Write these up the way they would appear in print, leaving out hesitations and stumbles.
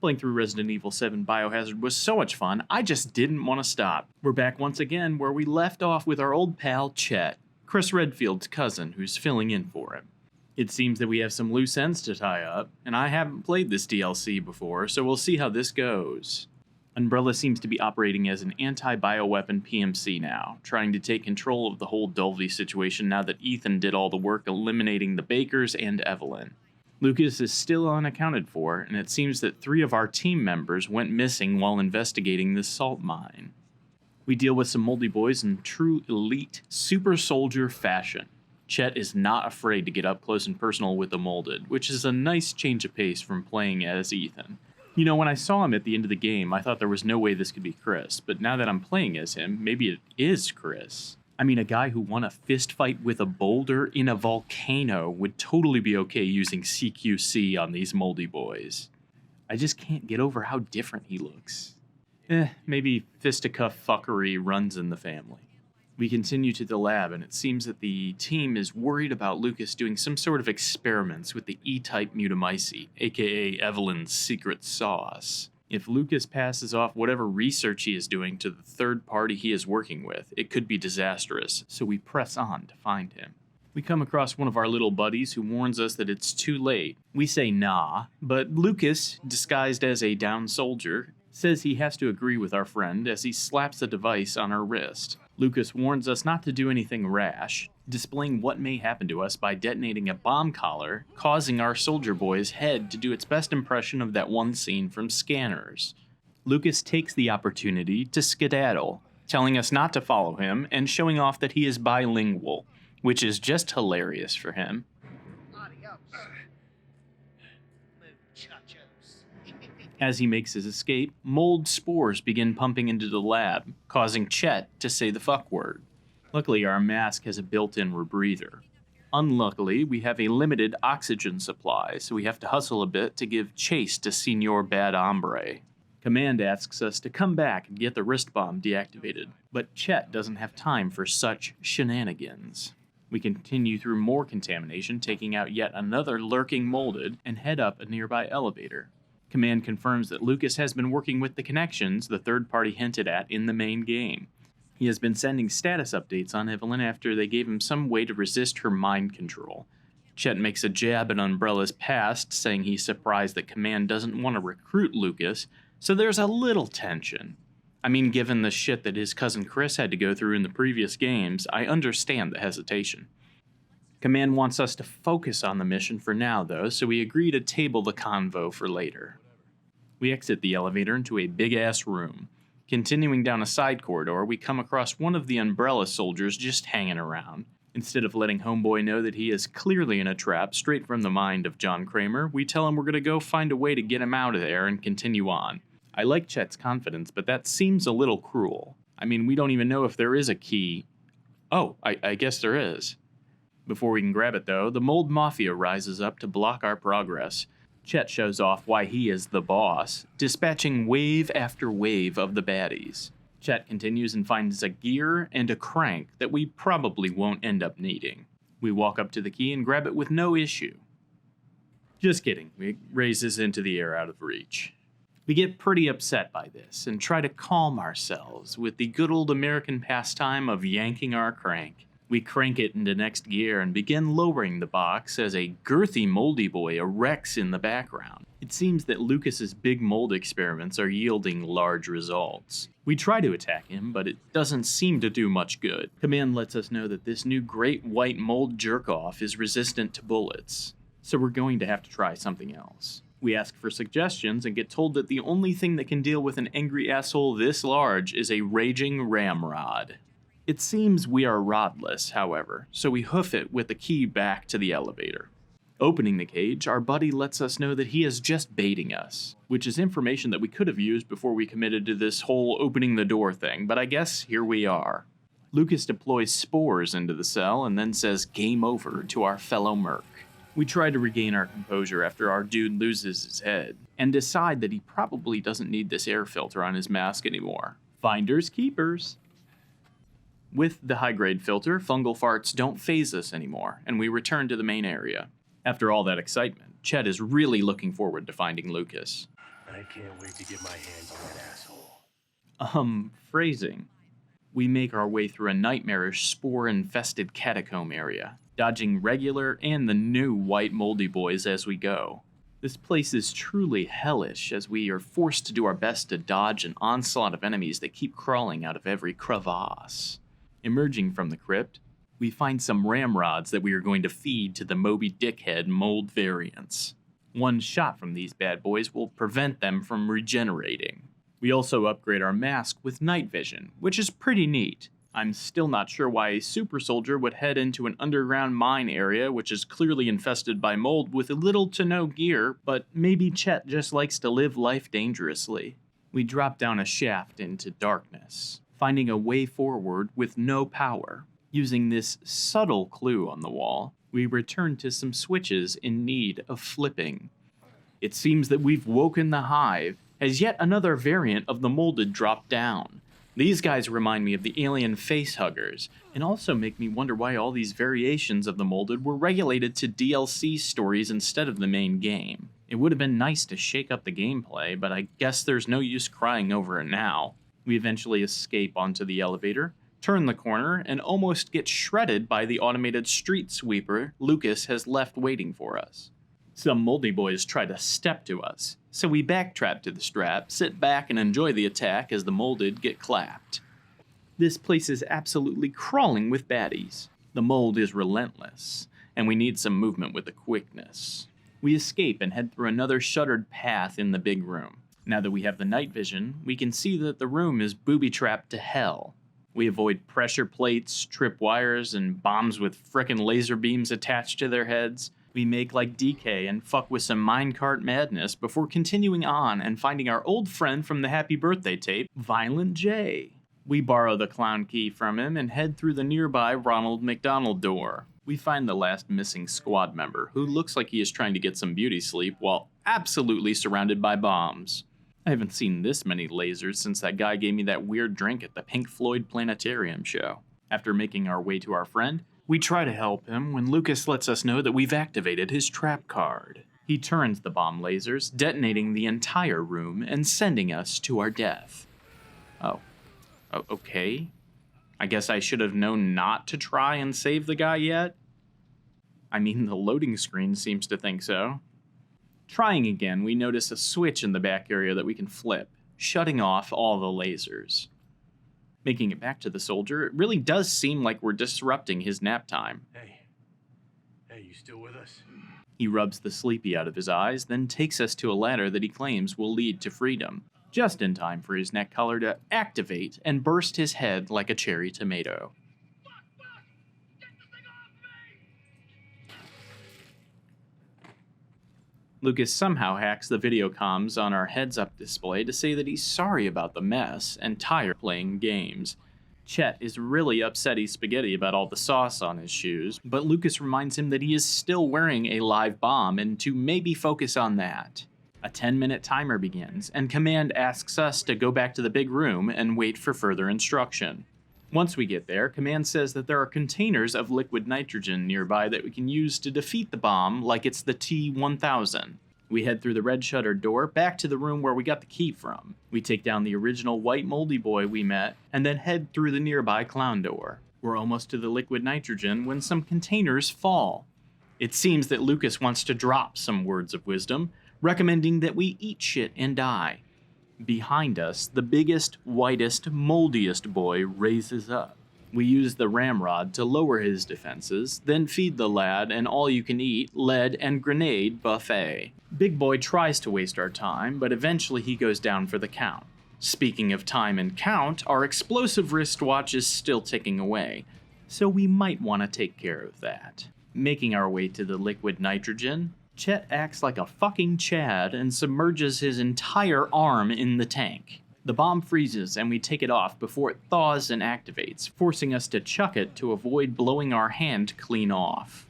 Playing through Resident Evil 7 Biohazard was so much fun, I just didn't want to stop. We're back once again where we left off with our old pal Chet, Chris Redfield's cousin, who's filling in for him. It seems that we have some loose ends to tie up, and I haven't played this DLC before, so we'll see how this goes. Umbrella seems to be operating as an anti-bioweapon PMC now, trying to take control of the whole Dulvey situation now that Ethan did all the work eliminating the Bakers and Evelyn. Lucas is still unaccounted for, and it seems that 3 of our team members went missing while investigating this salt mine. We deal with some moldy boys in true elite super soldier fashion. Chet is not afraid to get up close and personal with the molded, which is a nice change of pace from playing as Ethan. You know, when I saw him at the end of the game, I thought there was no way this could be Chris, but now that I'm playing as him, maybe it is Chris. I mean, a guy who won a fist fight with a boulder in a volcano would totally be okay using CQC on these moldy boys. I just can't get over how different he looks. Maybe fisticuff fuckery runs in the family. We continue to the lab, and it seems that the team is worried about Lucas doing some sort of experiments with the E-type mutamycete, aka Evelyn's secret sauce. If Lucas passes off whatever research he is doing to the third party he is working with, it could be disastrous, so we press on to find him. We come across one of our little buddies who warns us that it's too late. We say nah, but Lucas, disguised as a down soldier, says he has to agree with our friend as he slaps a device on her wrist. Lucas warns us not to do anything rash, displaying what may happen to us by detonating a bomb collar, causing our soldier boy's head to do its best impression of that one scene from Scanners. Lucas takes the opportunity to skedaddle, telling us not to follow him and showing off that he is bilingual, which is just hilarious for him. As he makes his escape, mold spores begin pumping into the lab, causing Chet to say the fuck word. Luckily, our mask has a built-in rebreather. Unluckily, we have a limited oxygen supply, so we have to hustle a bit to give chase to Senor Bad Hombre. Command asks us to come back and get the wrist bomb deactivated, but Chet doesn't have time for such shenanigans. We continue through more contamination, taking out yet another lurking molded, and head up a nearby elevator. Command confirms that Lucas has been working with the connections the third party hinted at in the main game. He has been sending status updates on Evelyn after they gave him some way to resist her mind control. Chet makes a jab at Umbrella's past, saying he's surprised that Command doesn't want to recruit Lucas, so there's a little tension. I mean, given the shit that his cousin Chris had to go through in the previous games, I understand the hesitation. Command wants us to focus on the mission for now, though, so we agree to table the convo for later. We exit the elevator into a big-ass room. Continuing down a side corridor, we come across one of the Umbrella soldiers just hanging around. Instead of letting Homeboy know that he is clearly in a trap straight from the mind of John Kramer, we tell him we're going to go find a way to get him out of there and continue on. I like Chet's confidence, but that seems a little cruel. I mean, we don't even know if there is a key. Oh, I guess there is. Before we can grab it, though, the Mold Mafia rises up to block our progress. Chet shows off why he is the boss, dispatching wave after wave of the baddies. Chet continues and finds a gear and a crank that we probably won't end up needing. We walk up to the key and grab it with no issue. Just kidding, it raises into the air out of reach. We get pretty upset by this and try to calm ourselves with the good old American pastime of yanking our crank. We crank it into next gear and begin lowering the box as a girthy moldy boy erects in the background. It seems that Lucas's big mold experiments are yielding large results. We try to attack him, but it doesn't seem to do much good. Command lets us know that this new great white mold jerk-off is resistant to bullets, so we're going to have to try something else. We ask for suggestions and get told that the only thing that can deal with an angry asshole this large is a raging ramrod. It seems we are rodless, however, so we hoof it with the key back to the elevator. Opening the cage, our buddy lets us know that he is just baiting us, which is information that we could have used before we committed to this whole opening the door thing, but I guess here we are. Lucas deploys spores into the cell and then says game over to our fellow merc. We try to regain our composure after our dude loses his head, and decide that he probably doesn't need this air filter on his mask anymore. Finders keepers. With the high-grade filter, fungal farts don't faze us anymore, and we return to the main area. After all that excitement, Chet is really looking forward to finding Lucas. I can't wait to get my hands on that asshole. Phrasing. We make our way through a nightmarish, spore-infested catacomb area, dodging regular and the new white moldy boys as we go. This place is truly hellish as we are forced to do our best to dodge an onslaught of enemies that keep crawling out of every crevasse. Emerging from the crypt, we find some ramrods that we are going to feed to the Moby Dickhead mold variants. One shot from these bad boys will prevent them from regenerating. We also upgrade our mask with night vision, which is pretty neat. I'm still not sure why a super soldier would head into an underground mine area which is clearly infested by mold with little to no gear, but maybe Chet just likes to live life dangerously. We drop down a shaft into darkness, finding a way forward with no power. Using this subtle clue on the wall, we return to some switches in need of flipping. It seems that we've woken the hive, as yet another variant of the molded dropped down. These guys remind me of the alien facehuggers, and also make me wonder why all these variations of the molded were regulated to DLC stories instead of the main game. It would have been nice to shake up the gameplay, but I guess there's no use crying over it now. We eventually escape onto the elevator, turn the corner, and almost get shredded by the automated street sweeper Lucas has left waiting for us. Some moldy boys try to step to us, so we backtrap to the strap, sit back, and enjoy the attack as the molded get clapped. This place is absolutely crawling with baddies. The mold is relentless, and we need some movement with the quickness. We escape and head through another shuttered path in the big room. Now that we have the night vision, we can see that the room is booby-trapped to hell. We avoid pressure plates, trip wires, and bombs with frickin' laser beams attached to their heads. We make like DK and fuck with some minecart madness before continuing on and finding our old friend from the Happy Birthday tape, Violent J. We borrow the clown key from him and head through the nearby Ronald McDonald door. We find the last missing squad member, who looks like he is trying to get some beauty sleep while absolutely surrounded by bombs. I haven't seen this many lasers since that guy gave me that weird drink at the Pink Floyd Planetarium show. After making our way to our friend, we try to help him when Lucas lets us know that we've activated his trap card. He turns the bomb lasers, detonating the entire room and sending us to our death. Okay. I guess I should have known not to try and save the guy yet? I mean, the loading screen seems to think so. Trying again, we notice a switch in the back area that we can flip, shutting off all the lasers. Making it back to the soldier, it really does seem like we're disrupting his nap time. Hey, you still with us? He rubs the sleepy out of his eyes, then takes us to a ladder that he claims will lead to freedom, just in time for his neck collar to activate and burst his head like a cherry tomato. Lucas somehow hacks the video comms on our heads-up display to say that he's sorry about the mess and tired playing games. Chet is really upsetty spaghetti about all the sauce on his shoes, but Lucas reminds him that he is still wearing a live bomb and to maybe focus on that. A 10-minute timer begins, and Command asks us to go back to the big room and wait for further instruction. Once we get there, Command says that there are containers of liquid nitrogen nearby that we can use to defeat the bomb like it's the T-1000. We head through the red shuttered door back to the room where we got the key from. We take down the original white moldy boy we met, and then head through the nearby clown door. We're almost to the liquid nitrogen when some containers fall. It seems that Lucas wants to drop some words of wisdom, recommending that we eat shit and die. Behind us, the biggest, whitest, moldiest boy raises up. We use the ramrod to lower his defenses, then feed the lad an all-you-can-eat lead and grenade buffet. Big boy tries to waste our time, but eventually he goes down for the count. Speaking of time and count, our explosive wristwatch is still ticking away, so we might want to take care of that. Making our way to the liquid nitrogen, Chet acts like a fucking Chad and submerges his entire arm in the tank. The bomb freezes and we take it off before it thaws and activates, forcing us to chuck it to avoid blowing our hand clean off.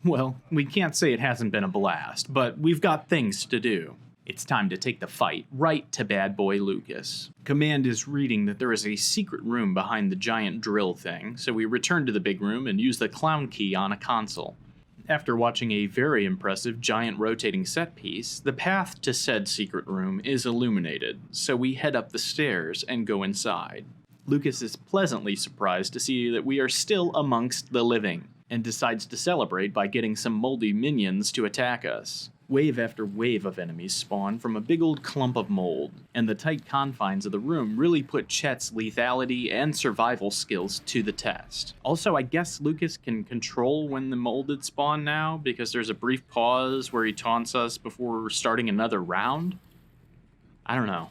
Well, we can't say it hasn't been a blast, but we've got things to do. It's time to take the fight right to bad boy Lucas. Command is reading that there is a secret room behind the giant drill thing, so we return to the big room and use the clown key on a console. After watching a very impressive giant rotating set piece, the path to said secret room is illuminated, so we head up the stairs and go inside. Lucas is pleasantly surprised to see that we are still amongst the living, and decides to celebrate by getting some moldy minions to attack us. Wave after wave of enemies spawn from a big old clump of mold, and the tight confines of the room really put Chet's lethality and survival skills to the test. Also, I guess Lucas can control when the molded spawn now, because there's a brief pause where he taunts us before starting another round? I don't know.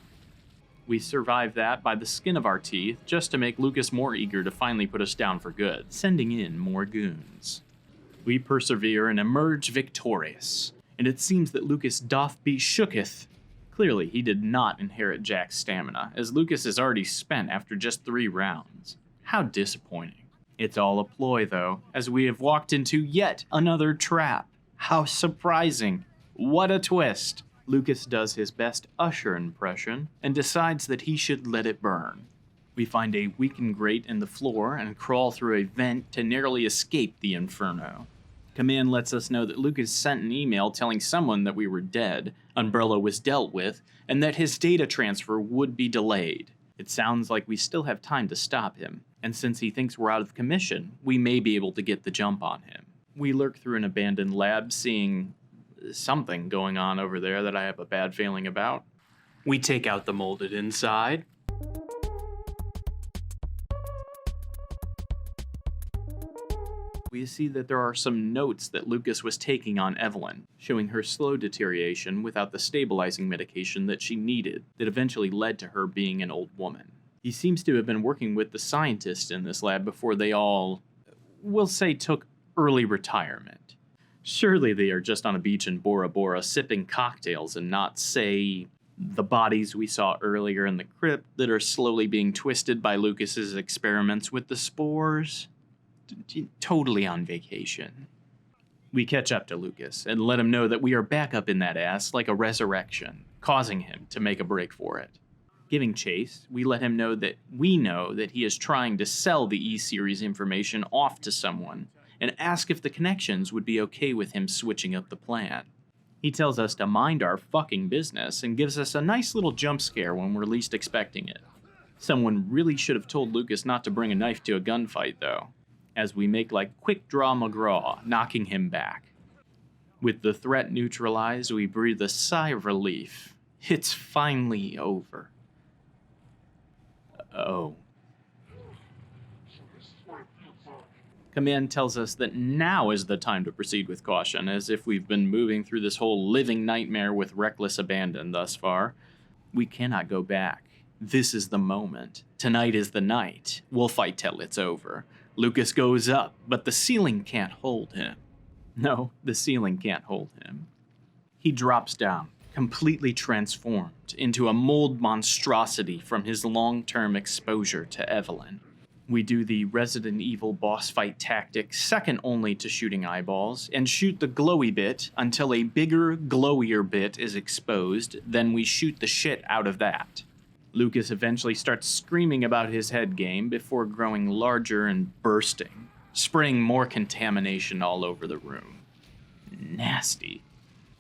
We survive that by the skin of our teeth, just to make Lucas more eager to finally put us down for good, sending in more goons. We persevere and emerge victorious, and it seems that Lucas doth be shooketh. Clearly, he did not inherit Jack's stamina, as Lucas is already spent after just 3 rounds. How disappointing. It's all a ploy, though, as we have walked into yet another trap. How surprising. What a twist. Lucas does his best Usher impression and decides that he should let it burn. We find a weakened grate in the floor and crawl through a vent to narrowly escape the inferno. Command lets us know that Lucas sent an email telling someone that we were dead, Umbrella was dealt with, and that his data transfer would be delayed. It sounds like we still have time to stop him, and since he thinks we're out of commission, we may be able to get the jump on him. We lurk through an abandoned lab, seeing something going on over there that I have a bad feeling about. We take out the molded inside. We see that there are some notes that Lucas was taking on Evelyn, showing her slow deterioration without the stabilizing medication that she needed, that eventually led to her being an old woman. He seems to have been working with the scientists in this lab before they all, we'll say, took early retirement. Surely they are just on a beach in Bora Bora sipping cocktails and not, say, the bodies we saw earlier in the crypt that are slowly being twisted by Lucas's experiments with the spores. Totally on vacation. We catch up to Lucas and let him know that we are back up in that ass like a resurrection, causing him to make a break for it. Giving chase, we let him know that we know that he is trying to sell the E-Series information off to someone, and ask if the connections would be okay with him switching up the plan. He tells us to mind our fucking business and gives us a nice little jump scare when we're least expecting it. Someone really should have told Lucas not to bring a knife to a gunfight, though, as we make like quick draw McGraw, knocking him back. With the threat neutralized, we breathe a sigh of relief. It's finally over. Oh. Command tells us that now is the time to proceed with caution, as if we've been moving through this whole living nightmare with reckless abandon thus far. We cannot go back. This is the moment. Tonight is the night. We'll fight till it's over. Lucas goes up, but the ceiling can't hold him. No, the ceiling can't hold him. He drops down, completely transformed into a mold monstrosity from his long-term exposure to Evelyn. We do the Resident Evil boss fight tactic second only to shooting eyeballs, and shoot the glowy bit until a bigger, glowier bit is exposed, then we shoot the shit out of that. Lucas eventually starts screaming about his head game before growing larger and bursting, spraying more contamination all over the room. Nasty.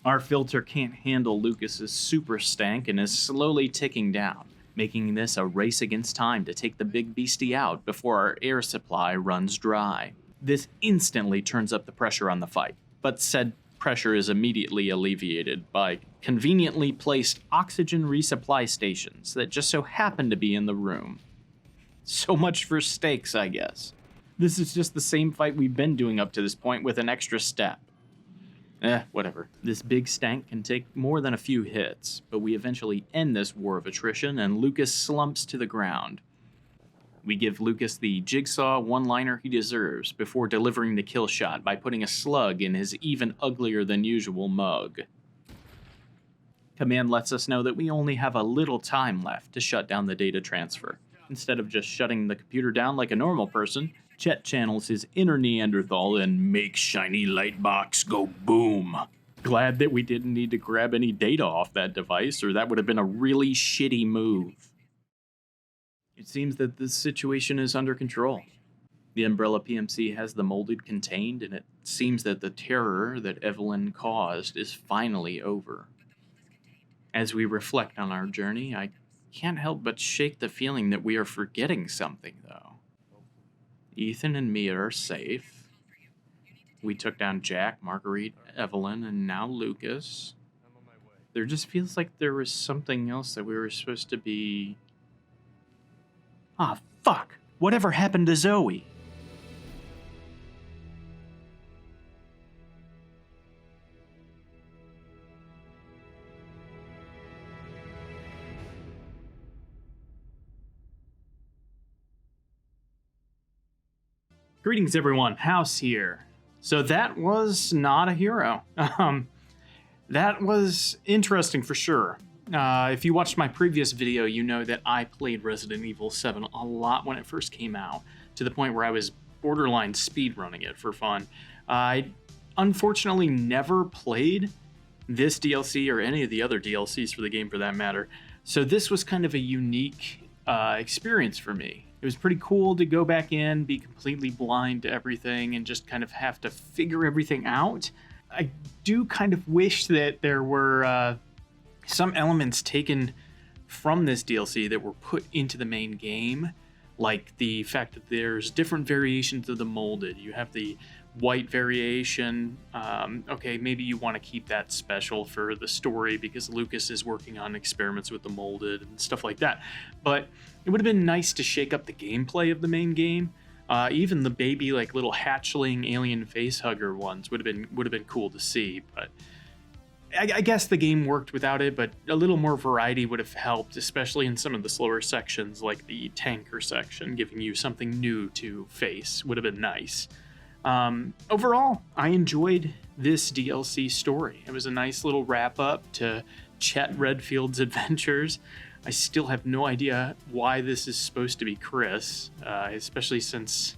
Our filter can't handle Lucas's super stank and is slowly ticking down, making this a race against time to take the big beastie out before our air supply runs dry. This instantly turns up the pressure on the fight, but said pressure is immediately alleviated by conveniently placed oxygen resupply stations that just so happen to be in the room. So much for stakes, I guess. This is just the same fight we've been doing up to this point with an extra step. Whatever. This big stank can take more than a few hits, but we eventually end this war of attrition and Lucas slumps to the ground. We give Lucas the jigsaw one-liner he deserves before delivering the kill shot by putting a slug in his even uglier than usual mug. Command lets us know that we only have a little time left to shut down the data transfer. Instead of just shutting the computer down like a normal person, Chet channels his inner Neanderthal and makes shiny light box go boom. Glad that we didn't need to grab any data off that device, or that would have been a really shitty move. It seems that this situation is under control. The Umbrella PMC has the molded contained, and it seems that the terror that Evelyn caused is finally over. As we reflect on our journey, I can't help but shake the feeling that we are forgetting something, though. Ethan and Mia are safe. We took down Jack, Marguerite, Evelyn, and now Lucas. There just feels like there was something else that we were supposed to be... Ah, fuck! Whatever happened to Zoe? Greetings, everyone. House here. So that was not a hero. That was interesting for sure. If you watched my previous video, you know that I played Resident Evil 7 a lot when it first came out, to the point where I was borderline speedrunning it for fun. I unfortunately never played this DLC or any of the other DLCs for the game for that matter, so this was kind of a unique experience for me. It was pretty cool to go back in, be completely blind to everything, and just kind of have to figure everything out. I do kind of wish that there were some elements taken from this DLC that were put into the main game, like the fact that there's different variations of the molded. You have the white variation. Okay, maybe you want to keep that special for the story because Lucas is working on experiments with the molded and stuff like that. But it would have been nice to shake up the gameplay of the main game. Even the baby, like little hatchling alien face hugger ones would have been cool to see. But I guess the game worked without it. But a little more variety would have helped, especially in some of the slower sections, like the tanker section, giving you something new to face would have been nice. Overall, I enjoyed this DLC story. It was a nice little wrap up to Chet Redfield's adventures. I still have no idea why this is supposed to be Chris, especially since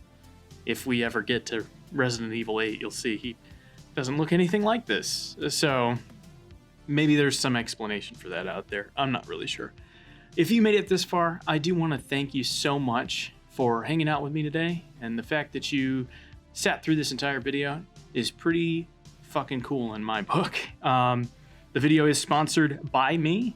if we ever get to Resident Evil 8, you'll see he doesn't look anything like this. So maybe there's some explanation for that out there. I'm not really sure. If you made it this far, I do want to thank you so much for hanging out with me today, and the fact that you sat through this entire video is pretty fucking cool in my book. The video is sponsored by me.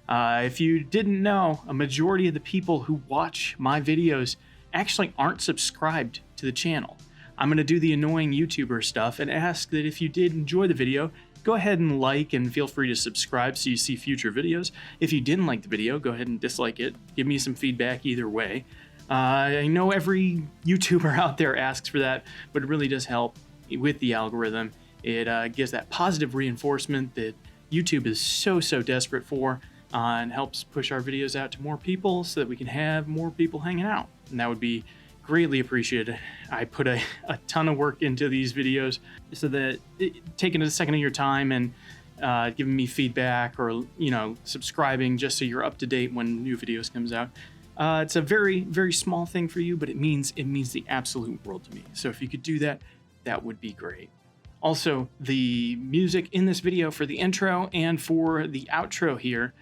If you didn't know, a majority of the people who watch my videos actually aren't subscribed to the channel. I'm going to do the annoying YouTuber stuff and ask that if you did enjoy the video, go ahead and like and feel free to subscribe so you see future videos. If you didn't like the video, go ahead and dislike it. Give me some feedback either way. I know every YouTuber out there asks for that, but it really does help with the algorithm. It gives that positive reinforcement that YouTube is so desperate for, and helps push our videos out to more people so that we can have more people hanging out. And that would be greatly appreciated. I put a ton of work into these videos, so that taking a second of your time and giving me feedback, or subscribing just so you're up to date when new videos comes out. It's a very small thing for you, but it means the absolute world to me. So if you could do that, that would be great. Also, the music in this video for the intro and for the outro here,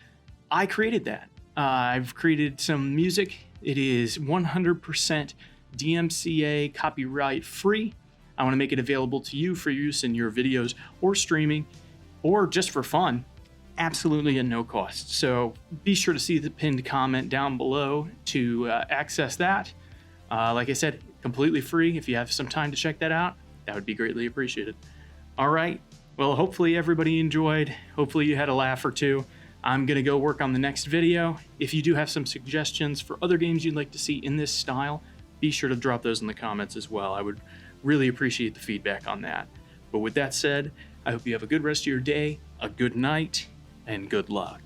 I created that. I've created some music. It is 100% DMCA copyright free. I want to make it available to you for use in your videos or streaming, or just for fun, absolutely at no cost. So be sure to see the pinned comment down below to access that. Like I said, completely free. If you have some time to check that out, that would be greatly appreciated. All right, well, hopefully everybody enjoyed. Hopefully you had a laugh or two. I'm gonna go work on the next video. If you do have some suggestions for other games you'd like to see in this style, be sure to drop those in the comments as well. I would really appreciate the feedback on that. But with that said, I hope you have a good rest of your day, a good night, and good luck.